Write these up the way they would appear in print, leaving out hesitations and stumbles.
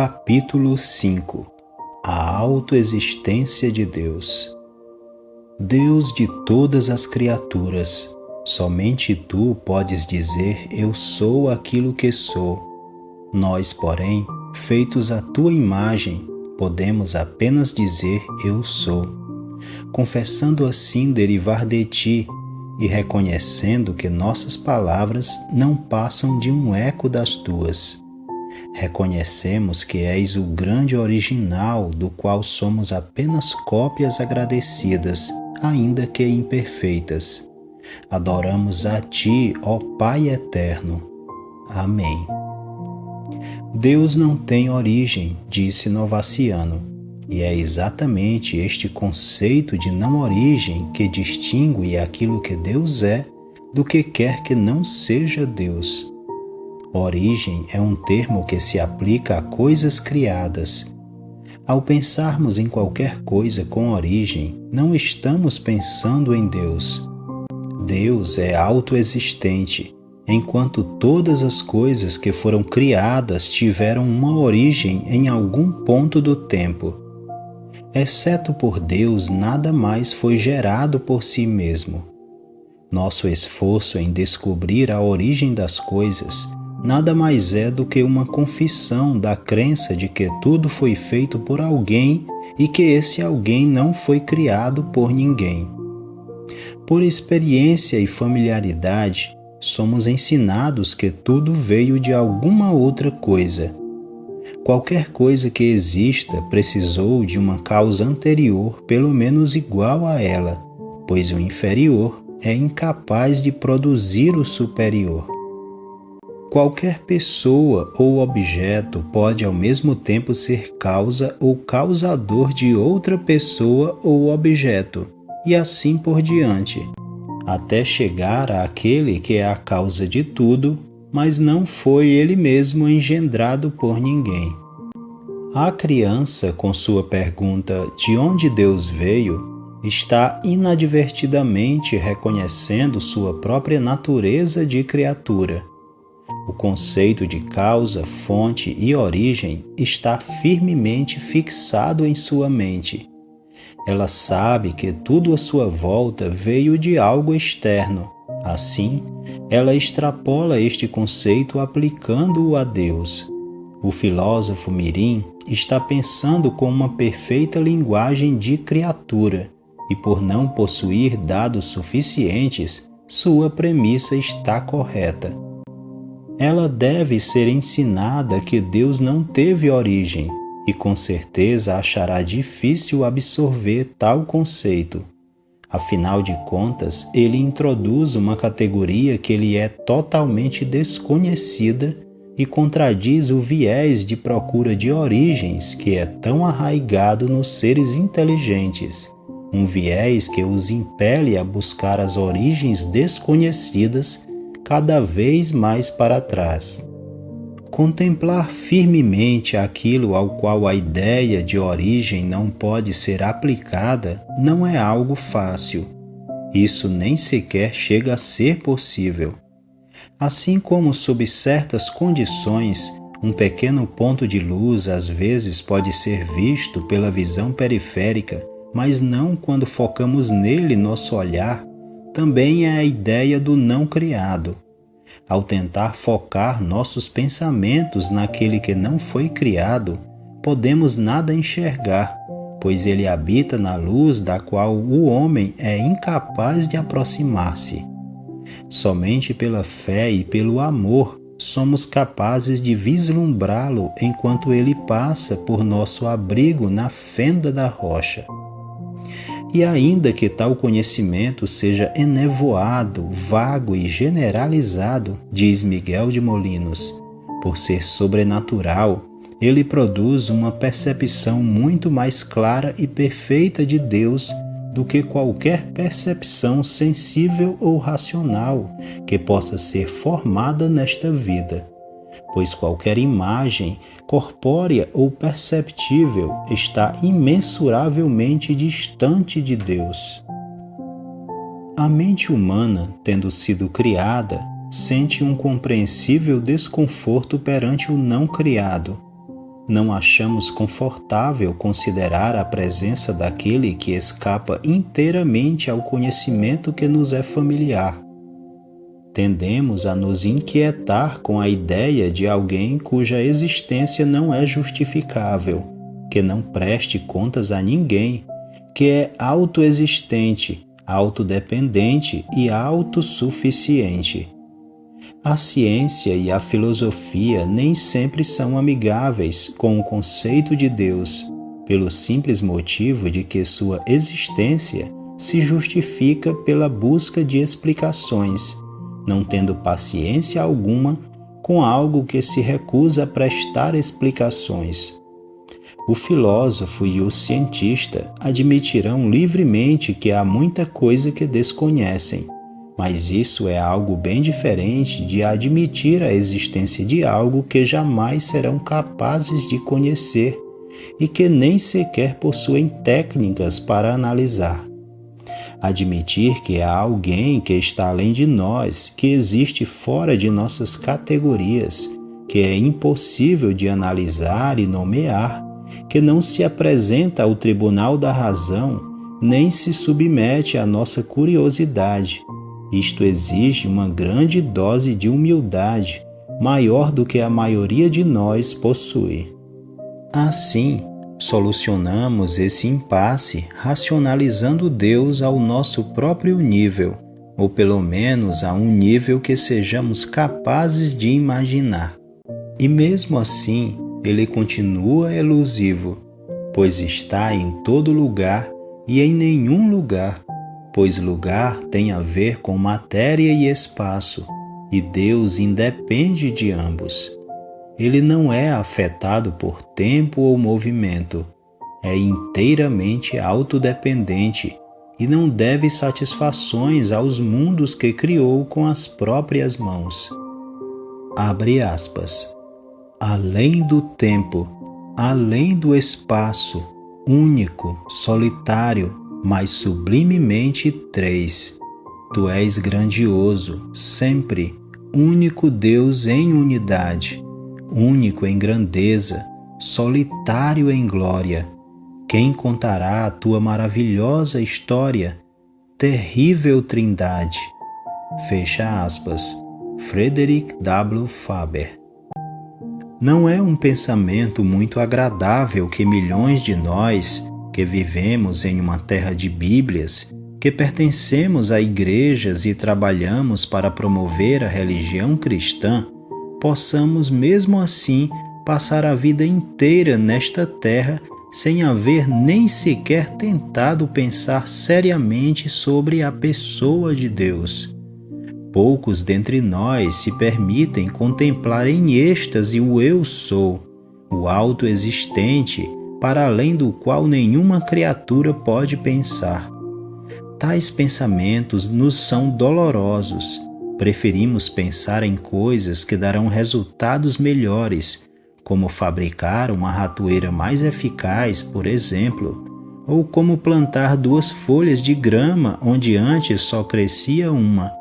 Capítulo 5 A autoexistência de Deus. Deus de todas as criaturas, somente Tu podes dizer: eu sou aquilo que sou. Nós, porém, feitos à Tua imagem, podemos apenas dizer: eu sou, confessando assim derivar de Ti e reconhecendo que nossas palavras não passam de um eco das Tuas. Reconhecemos que és o grande original do qual somos apenas cópias agradecidas, ainda que imperfeitas. Adoramos a Ti, ó Pai eterno. Amém. Deus não tem origem, disse Novaciano, e é exatamente este conceito de não origem que distingue aquilo que Deus é do que quer que não seja Deus. Origem é um termo que se aplica a coisas criadas. Ao pensarmos em qualquer coisa com origem, não estamos pensando em Deus. Deus é autoexistente, enquanto todas as coisas que foram criadas tiveram uma origem em algum ponto do tempo. Exceto por Deus, nada mais foi gerado por si mesmo. Nosso esforço em descobrir a origem das coisas nada mais é do que uma confissão da crença de que tudo foi feito por alguém e que esse alguém não foi criado por ninguém. Por experiência e familiaridade, somos ensinados que tudo veio de alguma outra coisa. Qualquer coisa que exista precisou de uma causa anterior pelo menos igual a ela, pois o inferior é incapaz de produzir o superior. Qualquer pessoa ou objeto pode ao mesmo tempo ser causa ou causador de outra pessoa ou objeto, e assim por diante, até chegar àquele que é a causa de tudo, mas não foi ele mesmo engendrado por ninguém. A criança, com sua pergunta de onde Deus veio, está inadvertidamente reconhecendo sua própria natureza de criatura. O conceito de causa, fonte e origem está firmemente fixado em sua mente. Ela sabe que tudo à sua volta veio de algo externo. Assim, ela extrapola este conceito aplicando-o a Deus. O filósofo mirim está pensando com uma perfeita linguagem de criatura, e por não possuir dados suficientes, sua premissa está correta. Ela deve ser ensinada que Deus não teve origem e com certeza achará difícil absorver tal conceito. Afinal de contas, ele introduz uma categoria que lhe é totalmente desconhecida e contradiz o viés de procura de origens que é tão arraigado nos seres inteligentes, um viés que os impele a buscar as origens desconhecidas cada vez mais para trás. Contemplar firmemente aquilo ao qual a ideia de origem não pode ser aplicada não é algo fácil. Isso nem sequer chega a ser possível. Assim como, sob certas condições, um pequeno ponto de luz às vezes pode ser visto pela visão periférica, mas não quando focamos nele nosso olhar, também é a ideia do não criado. Ao tentar focar nossos pensamentos naquele que não foi criado, podemos nada enxergar, pois ele habita na luz da qual o homem é incapaz de aproximar-se. Somente pela fé e pelo amor somos capazes de vislumbrá-lo enquanto ele passa por nosso abrigo na fenda da rocha. E ainda que tal conhecimento seja enevoado, vago e generalizado, diz Miguel de Molinos, por ser sobrenatural, ele produz uma percepção muito mais clara e perfeita de Deus do que qualquer percepção sensível ou racional que possa ser formada nesta vida. Pois qualquer imagem, corpórea ou perceptível, está imensuravelmente distante de Deus. A mente humana, tendo sido criada, sente um compreensível desconforto perante o não criado. não achamos confortável considerar a presença daquele que escapa inteiramente ao conhecimento que nos é familiar. Tendemos a nos inquietar com a ideia de alguém cuja existência não é justificável, que não preste contas a ninguém, que é autoexistente, autodependente e autossuficiente. A ciência e a filosofia nem sempre são amigáveis com o conceito de Deus, pelo simples motivo de que sua existência se justifica pela busca de explicações, não tendo paciência alguma com algo que se recusa a prestar explicações. O filósofo e o cientista admitirão livremente que há muita coisa que desconhecem, mas isso é algo bem diferente de admitir a existência de algo que jamais serão capazes de conhecer e que nem sequer possuem técnicas para analisar. Admitir que há alguém que está além de nós, que existe fora de nossas categorias, que é impossível de analisar e nomear, que não se apresenta ao tribunal da razão, nem se submete à nossa curiosidade. Isto exige uma grande dose de humildade, maior do que a maioria de nós possui. Assim, solucionamos esse impasse racionalizando Deus ao nosso próprio nível, ou pelo menos a um nível que sejamos capazes de imaginar. E mesmo assim, ele continua elusivo, pois está em todo lugar e em nenhum lugar, pois lugar tem a ver com matéria e espaço, e Deus independe de ambos. Ele não é afetado por tempo ou movimento, é inteiramente autodependente e não deve satisfações aos mundos que criou com as próprias mãos. Abre aspas. Além do tempo, além do espaço, único, solitário, mas sublimemente três. Tu és grandioso, sempre, único Deus em unidade, único em grandeza, solitário em glória. Quem contará a tua maravilhosa história? Terrível Trindade. Fecha aspas. Frederick W. Faber. Não é um pensamento muito agradável que milhões de nós, que vivemos em uma terra de Bíblias, que pertencemos a igrejas e trabalhamos para promover a religião cristã, possamos mesmo assim passar a vida inteira nesta terra sem haver nem sequer tentado pensar seriamente sobre a pessoa de Deus. Poucos dentre nós se permitem contemplar em êxtase o Eu Sou, o autoexistente, para além do qual nenhuma criatura pode pensar. Tais pensamentos nos são dolorosos. Preferimos pensar em coisas que darão resultados melhores, como fabricar uma ratoeira mais eficaz, por exemplo, ou como plantar 2 folhas de grama onde antes só crescia uma.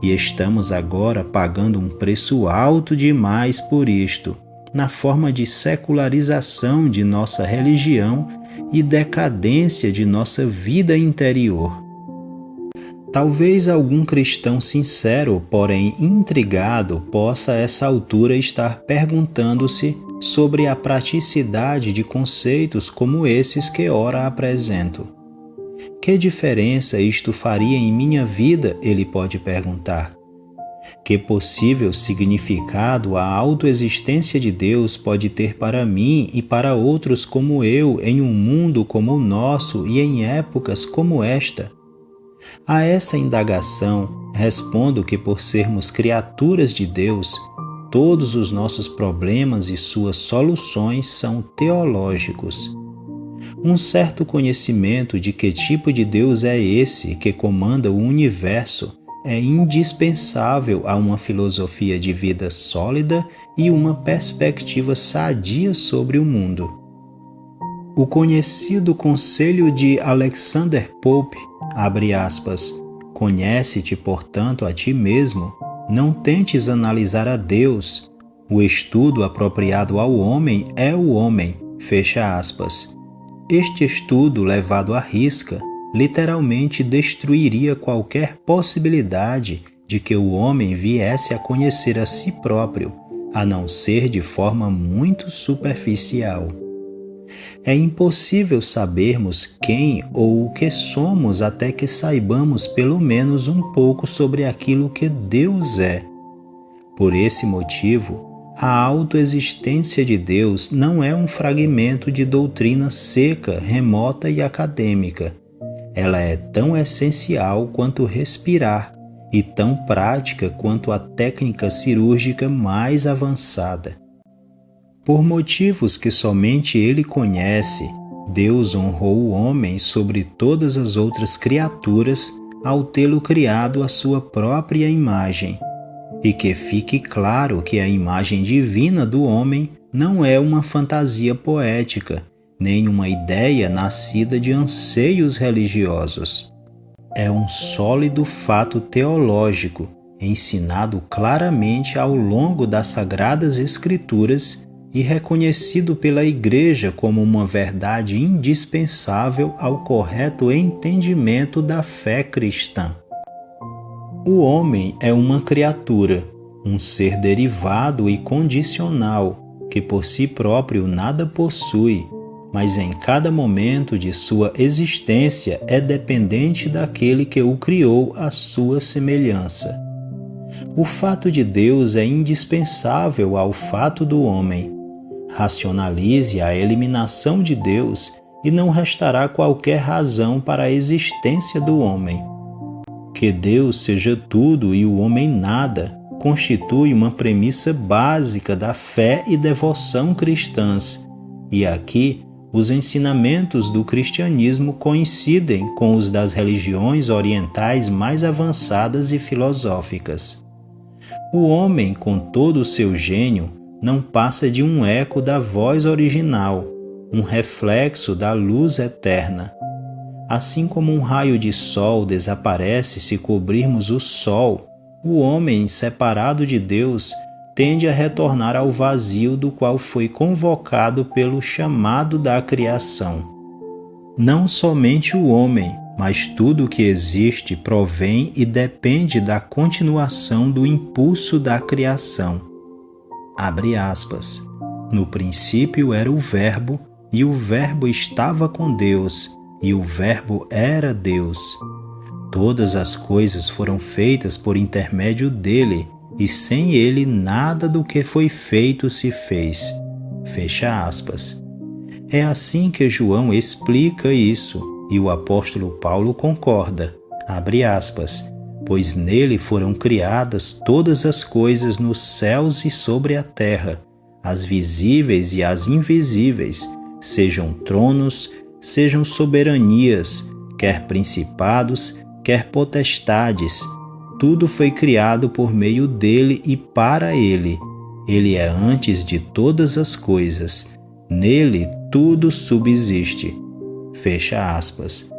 E estamos agora pagando um preço alto demais por isto, na forma de secularização de nossa religião e decadência de nossa vida interior. Talvez algum cristão sincero, porém intrigado, possa a essa altura estar perguntando-se sobre a praticidade de conceitos como esses que ora apresento. Que diferença isto faria em minha vida, ele pode perguntar. Que possível significado a autoexistência de Deus pode ter para mim e para outros como eu em um mundo como o nosso e em épocas como esta? A essa indagação, respondo que por sermos criaturas de Deus, todos os nossos problemas e suas soluções são teológicos. Um certo conhecimento de que tipo de Deus é esse que comanda o universo é indispensável a uma filosofia de vida sólida e uma perspectiva sadia sobre o mundo. O conhecido conselho de Alexander Pope, abre aspas, conhece-te, portanto, a ti mesmo, não tentes analisar a Deus, O estudo apropriado ao homem é o homem, fecha aspas. Este estudo, levado à risca, literalmente destruiria qualquer possibilidade de que o homem viesse a conhecer a si próprio, a não ser de forma muito superficial. É impossível sabermos quem ou o que somos até que saibamos pelo menos um pouco sobre aquilo que Deus é. Por esse motivo, a autoexistência de Deus não é um fragmento de doutrina seca, remota e acadêmica. Ela é tão essencial quanto respirar e tão prática quanto a técnica cirúrgica mais avançada. Por motivos que somente Ele conhece, Deus honrou o homem sobre todas as outras criaturas ao tê-lo criado à sua própria imagem. E que fique claro que a imagem divina do homem não é uma fantasia poética, nem uma ideia nascida de anseios religiosos. É um sólido fato teológico, ensinado claramente ao longo das Sagradas Escrituras e reconhecido pela Igreja como uma verdade indispensável ao correto entendimento da fé cristã. O homem é uma criatura, um ser derivado e condicional, que por si próprio nada possui, mas em cada momento de sua existência é dependente daquele que o criou à sua semelhança. O fato de Deus é indispensável ao fato do homem. Racionalize a eliminação de Deus e não restará qualquer razão para a existência do homem. Que Deus seja tudo e o homem nada constitui uma premissa básica da fé e devoção cristãs, e aqui os ensinamentos do cristianismo coincidem com os das religiões orientais mais avançadas e filosóficas. O homem, com todo o seu gênio, não passa de um eco da voz original, um reflexo da luz eterna. Assim como um raio de sol desaparece se cobrirmos o sol, o homem, separado de Deus, tende a retornar ao vazio do qual foi convocado pelo chamado da criação. Não somente o homem, mas tudo o que existe provém e depende da continuação do impulso da criação. Abre aspas. No princípio era o Verbo, e o Verbo estava com Deus, e o Verbo era Deus. Todas as coisas foram feitas por intermédio dele, e sem ele nada do que foi feito se fez. Fecha aspas. É assim que João explica isso, e o apóstolo Paulo concorda. Abre aspas. Pois nele foram criadas todas as coisas nos céus e sobre a terra, as visíveis e as invisíveis, sejam tronos, sejam soberanias, quer principados, quer potestades. Tudo foi criado por meio dele e para ele. Ele é antes de todas as coisas. Nele tudo subsiste. Fecha aspas.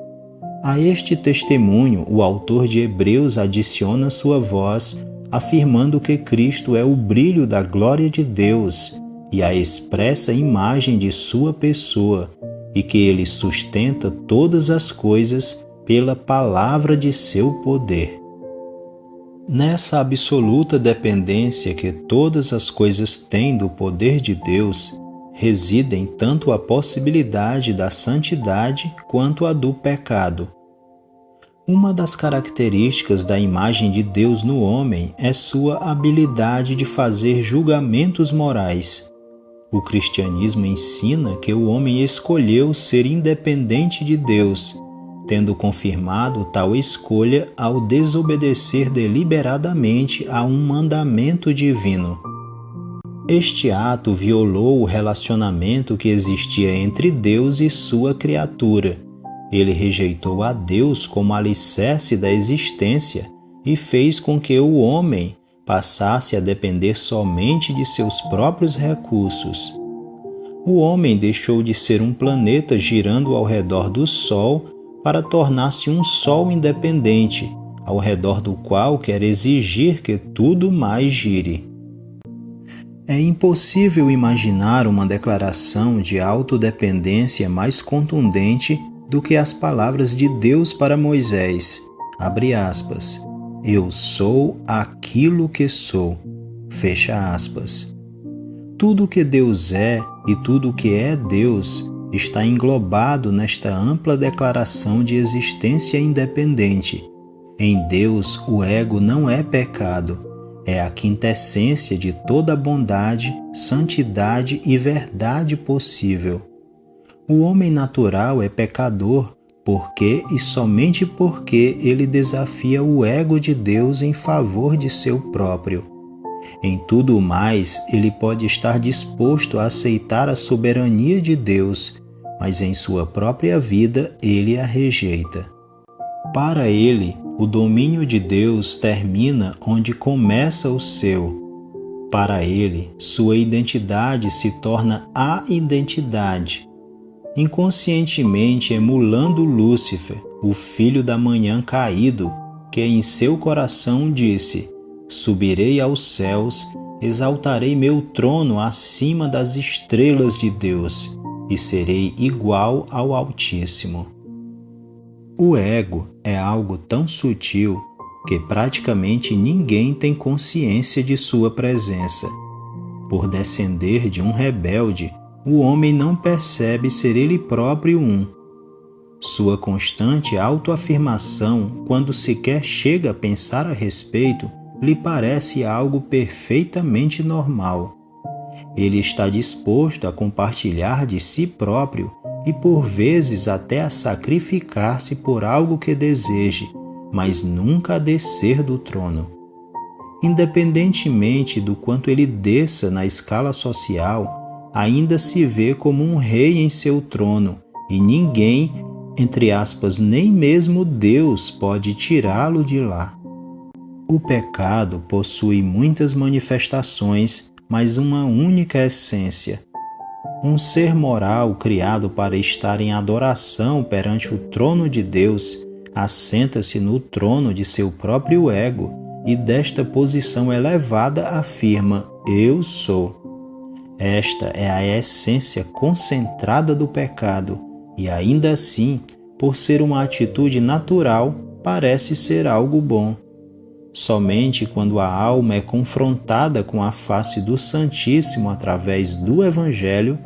A este testemunho, o autor de Hebreus adiciona sua voz, afirmando que Cristo é o brilho da glória de Deus e a expressa imagem de sua pessoa, e que ele sustenta todas as coisas pela palavra de seu poder. Nessa absoluta dependência que todas as coisas têm do poder de Deus, residem tanto a possibilidade da santidade quanto a do pecado. Uma das características da imagem de Deus no homem é sua habilidade de fazer julgamentos morais. O cristianismo ensina que o homem escolheu ser independente de Deus, tendo confirmado tal escolha ao desobedecer deliberadamente a um mandamento divino. Este ato violou o relacionamento que existia entre Deus e sua criatura. Ele rejeitou a Deus como alicerce da existência e fez com que o homem passasse a depender somente de seus próprios recursos. O homem deixou de ser um planeta girando ao redor do Sol para tornar-se um Sol independente, ao redor do qual quer exigir que tudo mais gire. É impossível imaginar uma declaração de autodependência mais contundente do que as palavras de Deus para Moisés, abre aspas, eu sou aquilo que sou, fecha aspas. Tudo que Deus é e tudo que é Deus está englobado nesta ampla declaração de existência independente. Em Deus, o ego não é pecado, é a quintessência de toda bondade, santidade e verdade possível. O homem natural é pecador porque e somente porque ele desafia o ego de Deus em favor de seu próprio. Em tudo mais, ele pode estar disposto a aceitar a soberania de Deus, mas em sua própria vida ele a rejeita. Para ele, o domínio de Deus termina onde começa o seu. Para ele, sua identidade se torna a identidade. Inconscientemente emulando Lúcifer, o filho da manhã caído, que em seu coração disse: subirei aos céus, exaltarei meu trono acima das estrelas de Deus, e serei igual ao Altíssimo. O ego é algo tão sutil que praticamente ninguém tem consciência de sua presença. Por descender de um rebelde, o homem não percebe ser ele próprio um. Sua constante autoafirmação, quando sequer chega a pensar a respeito, lhe parece algo perfeitamente normal. Ele está disposto a compartilhar de si próprio e por vezes até a sacrificar-se por algo que deseje, mas nunca a descer do trono. Independentemente do quanto ele desça na escala social, ainda se vê como um rei em seu trono e ninguém, entre aspas, nem mesmo Deus pode tirá-lo de lá. O pecado possui muitas manifestações, mas uma única essência. Um ser moral criado para estar em adoração perante o trono de Deus, assenta-se no trono de seu próprio ego e desta posição elevada afirma: eu sou. Esta é a essência concentrada do pecado e ainda assim, por ser uma atitude natural, parece ser algo bom. Somente quando a alma é confrontada com a face do Santíssimo através do Evangelho,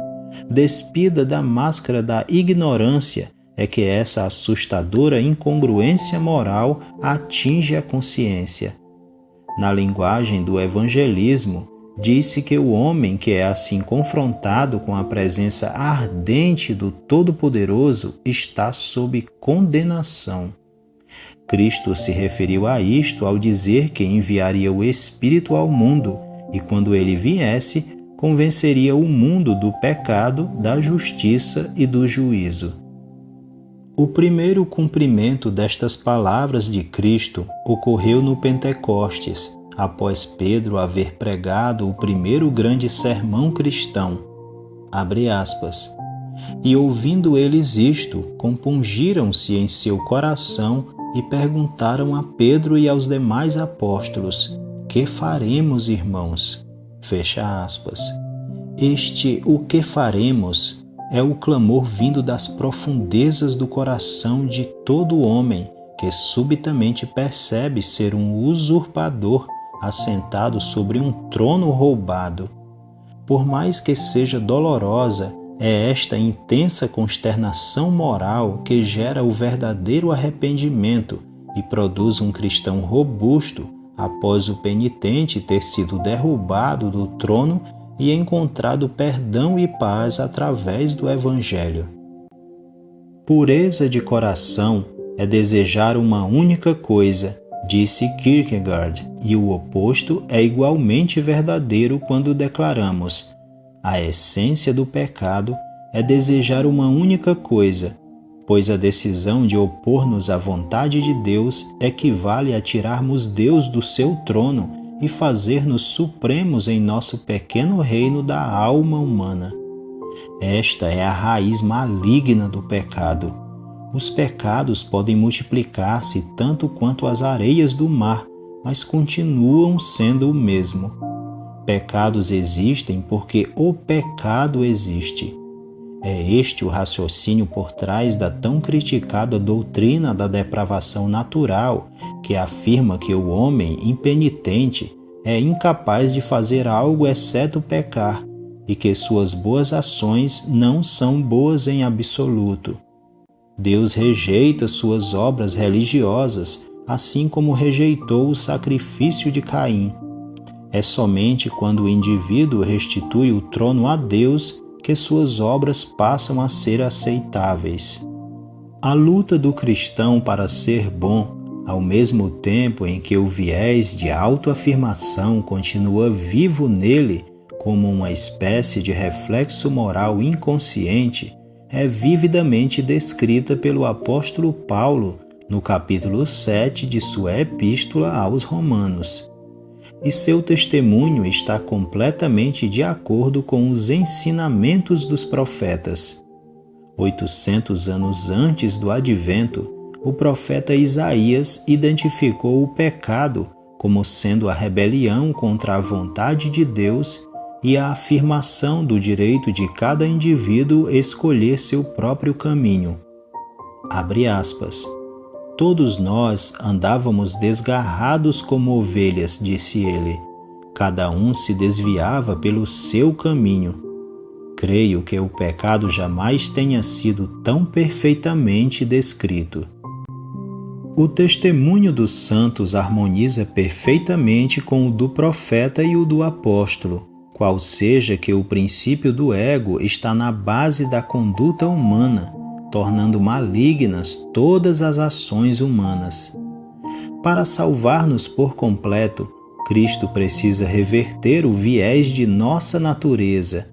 despida da máscara da ignorância, é que essa assustadora incongruência moral atinge a consciência. Na linguagem do evangelismo, diz-se que o homem que é assim confrontado com a presença ardente do Todo-Poderoso está sob condenação. Cristo se referiu a isto ao dizer que enviaria o Espírito ao mundo e, quando ele viesse, convenceria o mundo do pecado, da justiça e do juízo. O primeiro cumprimento destas palavras de Cristo ocorreu no Pentecostes, após Pedro haver pregado o primeiro grande sermão cristão. Abre aspas. E ouvindo eles isto, compungiram-se em seu coração e perguntaram a Pedro e aos demais apóstolos: que faremos, irmãos? Fecha aspas. Este o que faremos é o clamor vindo das profundezas do coração de todo homem que subitamente percebe ser um usurpador assentado sobre um trono roubado. Por mais que seja dolorosa, é esta intensa consternação moral que gera o verdadeiro arrependimento e produz um cristão robusto após o penitente ter sido derrubado do trono e encontrado perdão e paz através do Evangelho. Pureza de coração é desejar uma única coisa, disse Kierkegaard, e o oposto é igualmente verdadeiro quando declaramos: a essência do pecado é desejar uma única coisa, pois a decisão de opor-nos à vontade de Deus equivale a tirarmos Deus do seu trono e fazer-nos supremos em nosso pequeno reino da alma humana. Esta é a raiz maligna do pecado. Os pecados podem multiplicar-se tanto quanto as areias do mar, mas continuam sendo o mesmo. pecados existem porque o pecado existe. É este o raciocínio por trás da tão criticada doutrina da depravação natural, que afirma que o homem impenitente é incapaz de fazer algo exceto pecar e que suas boas ações não são boas em absoluto. Deus rejeita suas obras religiosas, assim como rejeitou o sacrifício de Caim. É somente quando o indivíduo restitui o trono a Deus que suas obras passam a ser aceitáveis. A luta do cristão para ser bom, ao mesmo tempo em que o viés de autoafirmação continua vivo nele como uma espécie de reflexo moral inconsciente, é vividamente descrita pelo apóstolo Paulo no capítulo 7 de sua Epístola aos Romanos. E seu testemunho está completamente de acordo com os ensinamentos dos profetas. 800 anos antes do advento, o profeta Isaías identificou o pecado como sendo a rebelião contra a vontade de Deus e a afirmação do direito de cada indivíduo escolher seu próprio caminho. Abre aspas. Todos nós andávamos desgarrados como ovelhas, disse ele. Cada um se desviava pelo seu caminho. Creio que o pecado jamais tenha sido tão perfeitamente descrito. O testemunho dos santos harmoniza perfeitamente com o do profeta e o do apóstolo, qual seja que o princípio do ego está na base da conduta humana, tornando malignas todas as ações humanas. Para salvar-nos por completo, Cristo precisa reverter o viés de nossa natureza.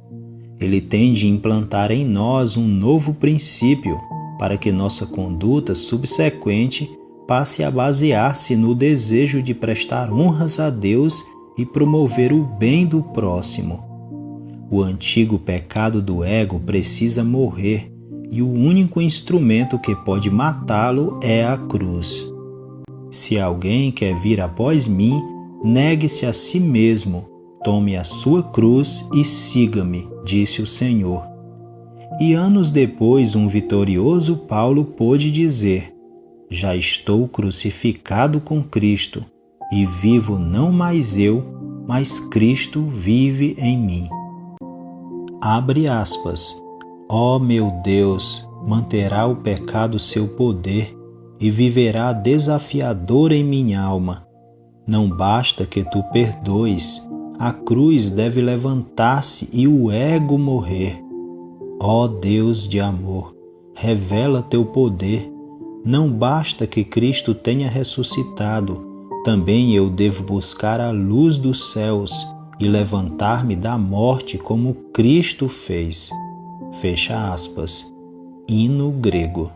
Ele tem de implantar em nós um novo princípio, para que nossa conduta subsequente passe a basear-se no desejo de prestar honras a Deus e promover o bem do próximo. O antigo pecado do ego precisa morrer, e o único instrumento que pode matá-lo é a cruz. Se alguém quer vir após mim, negue-se a si mesmo, tome a sua cruz e siga-me, disse o Senhor. E anos depois, um vitorioso Paulo pôde dizer: já estou crucificado com Cristo, e vivo não mais eu, mas Cristo vive em mim. Abre aspas. Ó meu Deus, manterá o pecado seu poder e viverá desafiador em minha alma. Não basta que tu perdoes, a cruz deve levantar-se e o ego morrer. Ó Deus de amor, revela teu poder. Não basta que Cristo tenha ressuscitado, também eu devo buscar a luz dos céus e levantar-me da morte como Cristo fez. Fecha aspas. Hino grego.